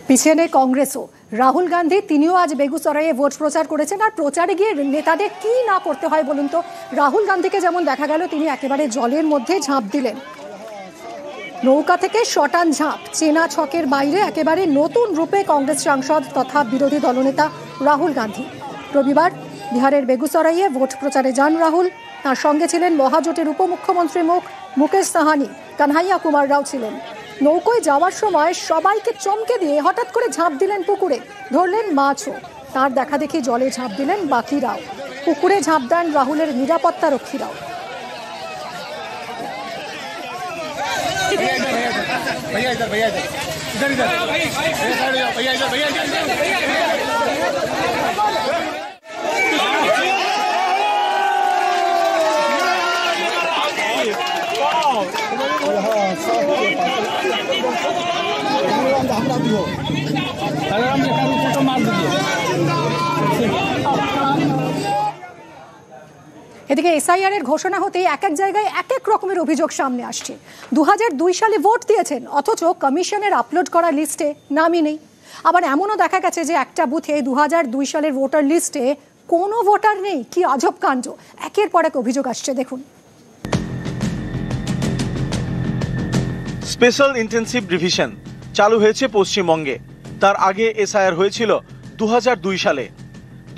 পিছিয়ে নেই কংগ্রেসও। রাহুল গান্ধী তিনিও আজ বেগুসরাইয়ে ভোট প্রচার করেছেন। আর প্রচারে গিয়ে নেতাদের কি না করতে হয় বলুন তো। রাহুল গান্ধীকে যেমন দেখা গেল তিনি একেবারে জলের মধ্যে ঝাঁপ দিলেন, নৌকা থেকে শটান ঝাঁপ, চেনা ছকের বাইরে একেবারে নতুন রূপে কংগ্রেস সাংসদ তথা বিরোধী দলনেতা রাহুল গান্ধী। রবিবার বিহারের বেগুসরাইয়ে ভোট প্রচারে যান রাহুল। তার সঙ্গে ছিলেন মহাজোটের উপমুখ্যমন্ত্রী মুকেশ সাহানি, কানহাইয়া কুমার রাও ছিলেন। নৌকোয় যাওয়ার সময় সবাইকে চমকে দিয়ে হঠাৎ করে ঝাঁপ দিলেন পুকুরে, ধরলেন মাছও। তার দেখা দেখি জলে ঝাঁপ দিলেন বাকিরাও। পুকুরে ঝাঁপ দেন রাহুলের নিরাপত্তা রক্ষীরাও। এদিকে এসআইআর এর ঘোষণা হতেই এক এক জায়গায় এক এক রকমের অভিযোগ সামনে আসছে। 2002 সালে ভোট দিয়েছেন, অথচ কমিশনের আপলোড করা লিস্টে নামই নেই। আবার এমনও দেখা গেছে যে একটা বুথে 2002 সালের ভোটার লিস্টে কোনো ভোটার নেই। কি আজব কাণ্ড! একের পর এক অভিযোগ আসছে, দেখুন। স্পেশাল ইন্টেন্সিভ রিভিশন চালু হয়েছে পশ্চিমবঙ্গে। তার আগে এসআইআর হয়েছিল 2002 সালে।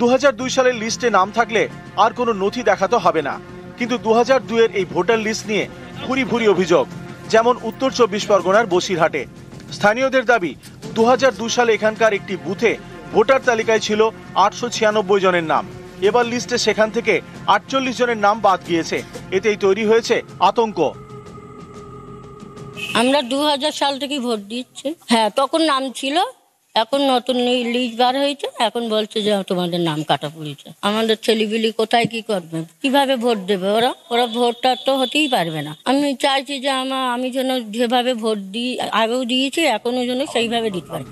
2002 সালের লিস্টে নাম থাকলে আর কোনো নথি দেখাতে হবে না, কিন্তু 2002 এই ভোটার লিস্ট নিয়ে ভুরি ভুরি অভিযোগ। যেমন উত্তর 24 পরগনার বসিরহাটে স্থানীয়দের দাবি 2002 সালে এখানকার একটি বুথে ভোটার তালিকায় ছিল 896 জনের নাম। এবার লিস্টে সেখান থেকে 48 জনের নাম বাদ গিয়েছে। এতেই তৈরি হয়েছে আতঙ্ক। আমরা 2000 সাল থেকে ভোট দিচ্ছি। হ্যাঁ, তখন নাম ছিল, এখন নতুন লিস্ট বার হয়েছে, এখন বলছে যে তোমাদের নাম কাটা পড়েছে। আমাদের ছেলেগুলি কোথায় কি করবে, কিভাবে ভোট দেবে? ওরা ভোটটা তো হতেই পারবে না। আমি চাইছি যে আমি যেন যেভাবে ভোট দিই, আগেও দিয়েছি, এখনো যেন সেইভাবে দিতে পারি।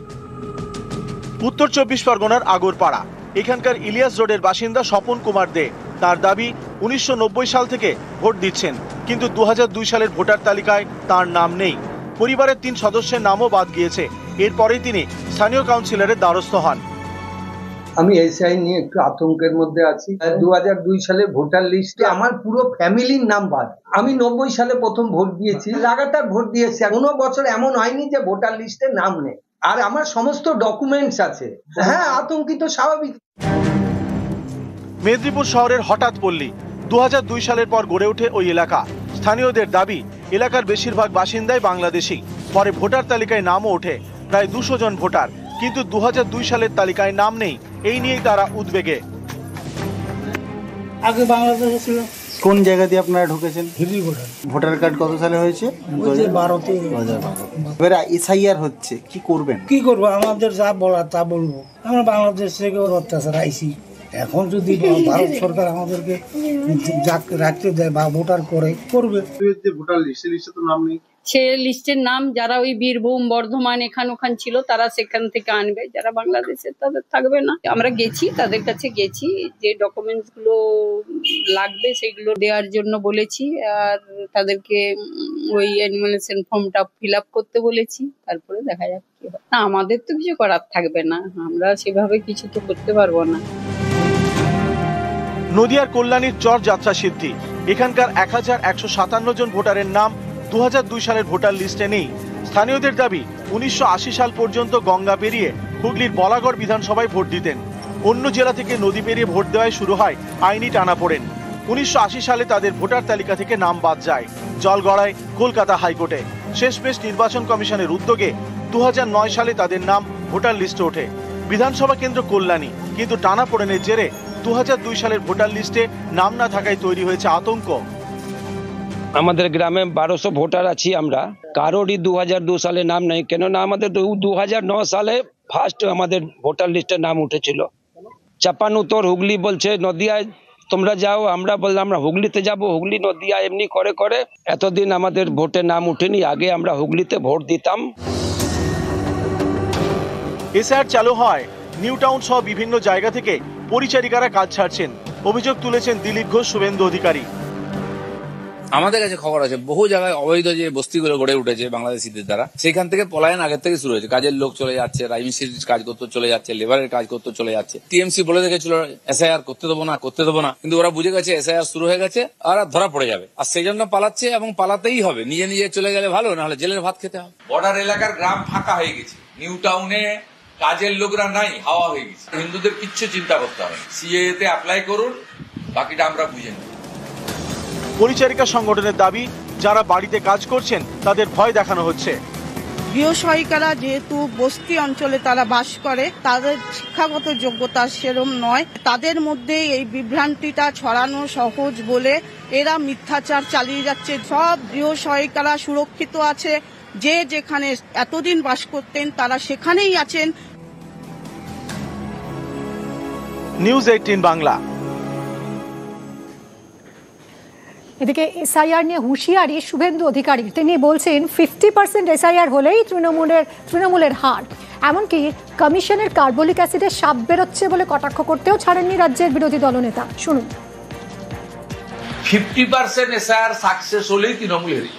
উত্তর 24 পরগনার আগরপাড়া এখানকার ইলিয়াস রোডের বাসিন্দা স্বপন কুমার দে। তার দাবি 1990 সাল থেকে ভোট দিচ্ছেন, কিন্তু 2002 সালের ভোটার তালিকায় তার নাম নেই। পরিবারের 3 সদস্যের নামও বাদ গিয়েছে। এরপরেই তিনি স্থানীয় কাউন্সিলরের দ্বারস্থ হন। আমি এসআই নিয়ে একটু আতঙ্কের মধ্যে আছি। 2002 সালে ভোটার লিস্টে আমার পুরো ফ্যামিলির নাম বাদ। আমি 90 সালে প্রথম ভোট দিয়েছি, লাগাতার ভোট দিয়েছি। কোনো বছর এমন হয়নি যে ভোটার লিস্টে নাম নেই। আর আমার সমস্ত ডকুমেন্টস আছে। হ্যাঁ, আতঙ্কিত স্বাভাবিক। মেদিনীপুর শহরের হঠাৎ পল্লী 2002 সালের পর গড়ে ওঠে ওই এলাকা। স্থানীয়দের দাবি এলাকার বেশিরভাগ বাসিন্দাই বাংলাদেশি। পরে ভোটার তালিকায় নামও ওঠে প্রায় 200 জন ভোটার, কিন্তু 2002 সালের তালিকায় নাম নেই। এই নিয়েই তারা উদ্বেগে। আগে বাংলাদেশে ছিল। কোন জায়গা দিয়ে আপনারা ঢুকেছেন? হিলি ভোটার। ভোটার কার্ড কত সালে হয়েছে? 2012-তে। এবারে এসআইআর হচ্ছে, কি করবেন? কি করবো? আমাদের যা বলার তা বলবো। আমরা বাংলাদেশ থেকে অত্যাচার আইছি। এখন যদি ভারত সরকার আমাদেরকে রাখতে দেয় বা ভোটার করবে। ভোটার লিস্টে তো নাম নেই। সে লিস্টের নাম যারা ওই বীরভূম, বর্ধমান ওখান ছিল, তারা সেখান থেকে আনবে। যারা বাংলাদেশের তাদের থাকবে না। আমরা গেছি, তাদের কাছে গেছি, যে ডকুমেন্টস গুলো লাগবে সেগুলো দেওয়ার জন্য বলেছি। আর তাদেরকে ওই অ্যানিমেশন ফর্মটা ফিল আপ করতে বলেছি। তারপরে দেখা যাক কি হয়। না, আমাদের তো কিছু করার থাকবে না, আমরা সেভাবে কিছু তো করতে পারবো না। নদিয়ার কল্যাণীর চর যাত্রা সিদ্ধি এখানকার 1157 জন ভোটারের নাম 2002 সালের ভোটার লিস্টে নেই। স্থানীয়দের দাবি 1980 সাল পর্যন্ত গঙ্গা পেরিয়ে হুগলির বলাগড় বিধানসভায় ভোট দিতেন। অন্য জেলা থেকে নদী পেরিয়ে ভোট দেওয়ায় শুরু হয় আইনি টানাপোড়েন। 1980 সালে তাদের ভোটার তালিকা থেকে নাম বাদ যায়। জল গড়ায় কলকাতা হাইকোর্টে। শেষমেশ নির্বাচন কমিশনের উদ্যোগে 2009 সালে তাদের নাম ভোটার লিস্টে ওঠে। বিধানসভা কেন্দ্র কল্যাণী, কিন্তু টানাপোড়েনের জেরে 2002 সালের ভোটার লিস্টে নাম না থাকায় তৈরি হয়েছে আতঙ্ক। আমাদের গ্রামে 1200 ভোটার আছি আমরা, কারোরই 2002 সালে নাম নেই। কেননা আমাদের 2009 সালে ফার্স্ট আমাদের ভোটার লিস্টে নাম উঠেছিল। চাপান উত্তর হুগলি বলছে নদিয়ায় তোমরা যাও, আমরা বললাম আমরা হুগলিতে যাব। হুগলি নদিয়া এমনি করে করে এতদিন আমাদের ভোটে নাম উঠেনি। আগে আমরা হুগলিতে ভোট দিতাম। এসআইআর চালু হয় নিউ টাউন সহ বিভিন্ন জায়গা থেকে পরিচারিকারা কাজ ছাড়ছেন। অভিযোগ তুলেছেন দিলীপ ঘোষ, শুভেন্দু অধিকারী। আমাদের কাছে খবর আছে বহু জায়গায় অবৈধ যে বস্তিগুলো গড়ে উঠেছে বাংলাদেশিদের দ্বারা, সেখান থেকে পলায়ন আগের থেকে শুরু হয়েছে। কাজের লোক চলে যাচ্ছে, রাজমিস্ত্রির কাজ করতে চলে যাচ্ছে, লেবারের কাজ করতে চলে যাচ্ছে। টিএমসি বলে রেখেছিল এসআইআর করতে দেবো না, কিন্তু ওরা বুঝে গেছে এসআইআর শুরু হয়ে গেছে আর ধরা পড়ে যাবে, আর সেই জন্য পালাচ্ছে এবং পালাতেই হবে। নিজে নিজে চলে গেলে ভালো, নাহলে জেলের ভাত খেতে হবে। বর্ডার এলাকার গ্রাম ফাঁকা হয়ে গেছে, নিউ টাউনে কাজের লোকরা নাই, হাওয়া হয়ে গেছে। হিন্দুদের কিচ্ছু চিন্তা করতে হবে, সিএএ তে অ্যাপ্লাই করুন, বাকিটা আমরা বুঝে নেব। পরিচারিকা সংগঠনের দাবি, যারা বাড়িতে কাজ করছেন তাদের ভয় দেখানো হচ্ছে। গৃহসহায়িকারা যেহেতু বস্তি অঞ্চলে তারা বাস করে, তাদের শিক্ষাগত যোগ্যতা সেরম নয়, তাদের মধ্যে এই বিভ্রান্তিটা ছড়ানো সহজ বলে এরা মিথ্যাচার চালিয়ে যাচ্ছে। সব গৃহসহায়িকারা সুরক্ষিত আছে, যে যেখানে এতদিন বাস করতেন তারা সেখানেই আছেন। নিউজ 18 বাংলা। এদিকে এসআইআর নিয়ে হুঁশিয়ারি শুভেন্দু অধিকারীর। তিনি বলছেন 50% এসআইআর হলেই তৃণমূলের হার। এমনকি কমিশনের কার্বলিক অ্যাসিডে সাপ বেরোচ্ছে বলে কটাক্ষ করতেও ছাড়েননি রাজ্যের বিরোধী দলনেতা। শুনুন। 50% এসআইআর সাকসেস হলেই তৃণমূলেরই,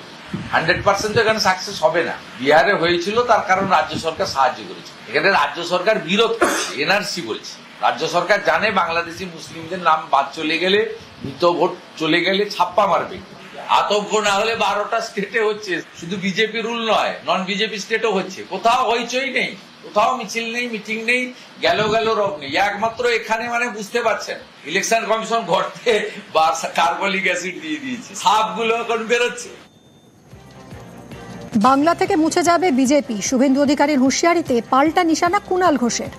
100% তো এখানে সাকসেস হবে না। বিহারে হয়েছিল, তার কারণ রাজ্য সরকার সাহায্য করেছে। এখানে রাজ্য সরকার বিরোধ করেছে, এনআরসি বলছে। রাজ্য সরকার জানে বাংলাদেশি মুসলিমদের নাম বাদ চলে গেলে, মৃত ভোট চলে গেলে ছাপ্পা মারবে। আতঙ্ক না হলে 12টা স্টেটে হচ্ছে, শুধু বিজেপি রুল নয়, নন বিজেপি স্টেটও হচ্ছে। কোথাও হইচই নেই, কোথাও মিছিল নেই, মিটিং নেই, গেল রব নেই। একমাত্র এখানে মানে বুঝতে পারছেন, ইলেকশন কমিশন ঘরতে কার্বলিক অ্যাসিড দিয়ে দিয়েছে, সাপগুলো এখন বেরোচ্ছে। বাংলা থেকে মুছে যাবে বিজেপি, শুভেন্দু অধিকারীর হুঁশিয়ারিতে পাল্টা নিশানা কুণাল ঘোষের।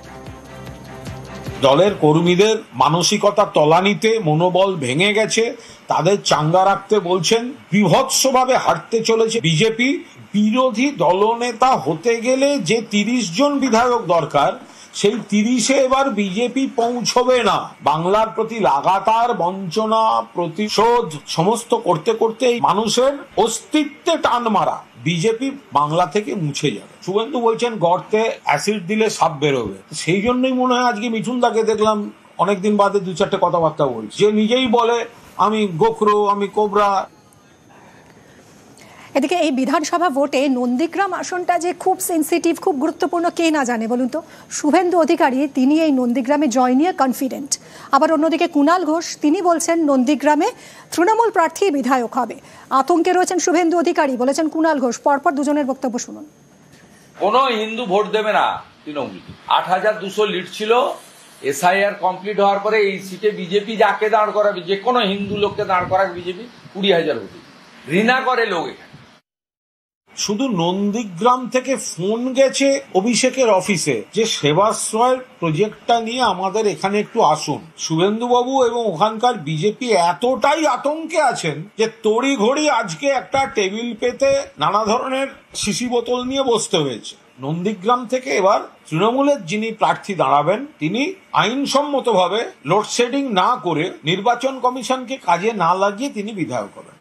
দলের কর্মীদের মানসিকতা তলানিতে মনোবল ভেঙে গেছে, তাদের চাঙ্গা রাখতে বলছেন। বীভৎসভাবে হাঁটতে চলেছে বিজেপি। বিরোধী দলনেতা হতে গেলে যে 30 জন বিধায়ক দরকার, সেই 30-এ এবার বিজেপি পৌঁছবে না। বাংলার প্রতি লাগাতার বঞ্চনা, প্রতিশোধ সমস্ত করতে করতে মানুষের অস্তিত্বে টান মারা বিজেপি বাংলা থেকে মুছে যাবে। শুভেন্দু বলছেন গর্তে অ্যাসিড দিলে সাপ বেরোবে। সেই জন্যই মনে হয় আজকে মিঠুনদাকে দেখলাম অনেকদিন বাদে 2-4টে কথাবার্তা বলছে, যে নিজেই বলে আমি গোখরো, আমি কোবরা। এদিকে এই বিধানসভা ভোটে নন্দীগ্রাম আসনটা যে খুব সেন্সিটিভ, খুব গুরুত্বপূর্ণ, কে না জানে বলুন তো। শুভেন্দু অধিকারী তিনি এই নন্দীগ্রামে জয় নিয়ে কনফিডেন্ট। আবার অন্যদিকে কুণাল ঘোষ তিনি বলছেন নন্দীগ্রামে তৃণমূল প্রার্থী বিধায়ক হবে। আতঙ্কে রয়েছেন শুভেন্দু অধিকারী, বলেছেন কুণাল ঘোষ। পরপর দুজনের বক্তব্য শুনুন। কোন হিন্দু ভোট দেবে না তৃণমূল। 8200 লিড ছিল, এসআইআর কমপ্লিট হওয়ার পরে এই সিটে বিজেপি যাকে দাঁড় করাবে, যে কোনো হিন্দু লোককে দাঁড় করাবে বিজেপি, 20,000 ভোটে ঘৃণা করে লোক। এখানে শুধু নন্দীগ্রাম থেকে ফোন গেছে অভিষেকের অফিসে যে সেবাশ্রয়ের প্রজেক্টটা নিয়ে আমাদের এখানে একটু আসুন। শুভেন্দুবাবু এবং ওখানকার বিজেপি এতটাই আতঙ্কে আছেন যে তড়িঘড়ি আজকে একটা টেবিল পেতে নানা ধরনের শিশি বোতল নিয়ে বসতে হয়েছে। নন্দীগ্রাম থেকে এবার তৃণমূলের যিনি প্রার্থী দাঁড়াবেন, তিনি আইনসম্মতভাবে লোডশেডিং না করে নির্বাচন কমিশনকে কাজে না লাগিয়ে তিনি বিধায়ক হবেন।